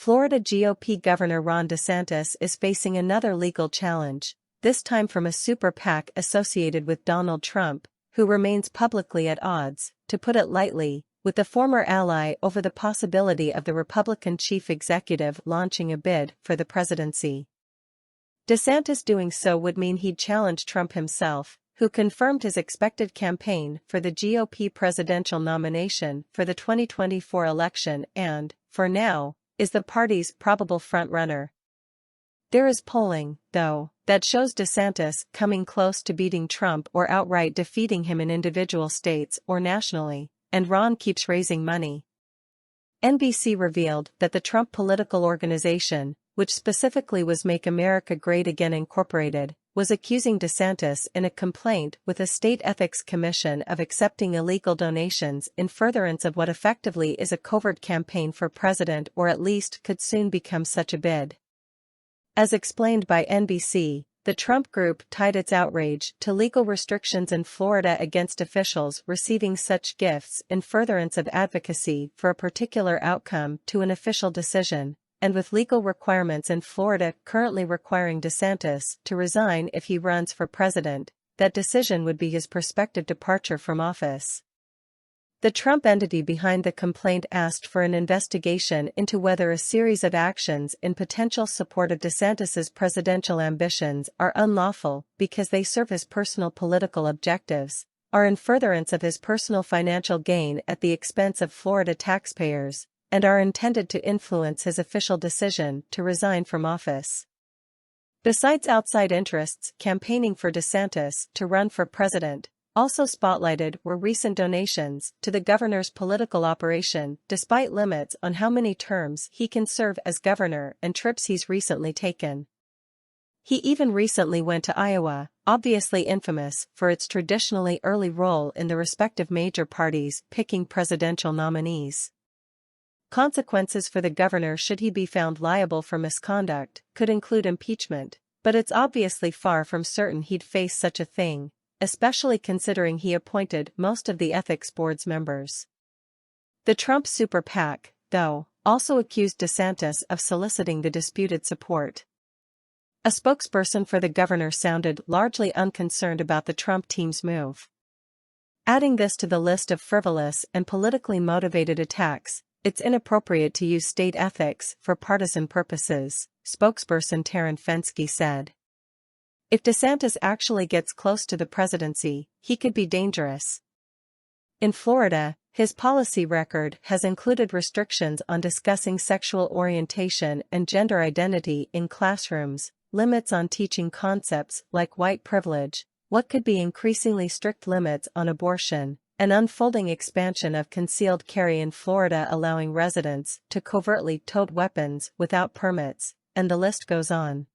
Florida GOP Governor Ron DeSantis is facing another legal challenge, this time from a super PAC associated with Donald Trump, who remains publicly at odds, to put it lightly, with the former ally over the possibility of the Republican chief executive launching a bid for the presidency. DeSantis doing so would mean he'd challenge Trump himself, who confirmed his expected campaign for the GOP presidential nomination for the 2024 election and, for now, is the party's probable frontrunner. There is polling, though, that shows DeSantis coming close to beating Trump or outright defeating him in individual states or nationally, and Ron keeps raising money. NBC revealed that the Trump political organization, which specifically was Make America Great Again Incorporated, was accusing DeSantis in a complaint with a state ethics commission of accepting illegal donations in furtherance of what effectively is a covert campaign for president or at least could soon become such a bid. As explained by NBC, the Trump group tied its outrage to legal restrictions in Florida against officials receiving such gifts in furtherance of advocacy for a particular outcome to an official decision, and with legal requirements in Florida currently requiring DeSantis to resign if he runs for president, that decision would be his prospective departure from office. The Trump entity behind the complaint asked for an investigation into whether a series of actions in potential support of DeSantis's presidential ambitions are unlawful because they serve his personal political objectives, are in furtherance of his personal financial gain at the expense of Florida taxpayers, and are intended to influence his official decision to resign from office. Besides outside interests campaigning for DeSantis to run for president, also spotlighted were recent donations to the governor's political operation despite limits on how many terms he can serve as governor and trips he's recently taken. He even recently went to Iowa, obviously infamous for its traditionally early role in the respective major parties picking presidential nominees. Consequences for the governor should he be found liable for misconduct could include impeachment, but it's obviously far from certain he'd face such a thing, especially considering he appointed most of the ethics board's members. The Trump super PAC, though, also accused DeSantis of soliciting the disputed support. A spokesperson for the governor sounded largely unconcerned about the Trump team's move. Adding this to the list of frivolous and politically motivated attacks, it's inappropriate to use state ethics for partisan purposes, spokesperson Taryn Fenske said. If DeSantis actually gets close to the presidency, he could be dangerous. In Florida, his policy record has included restrictions on discussing sexual orientation and gender identity in classrooms, limits on teaching concepts like white privilege, what could be increasingly strict limits on abortion, an unfolding expansion of concealed carry in Florida allowing residents to covertly tote weapons without permits, and the list goes on.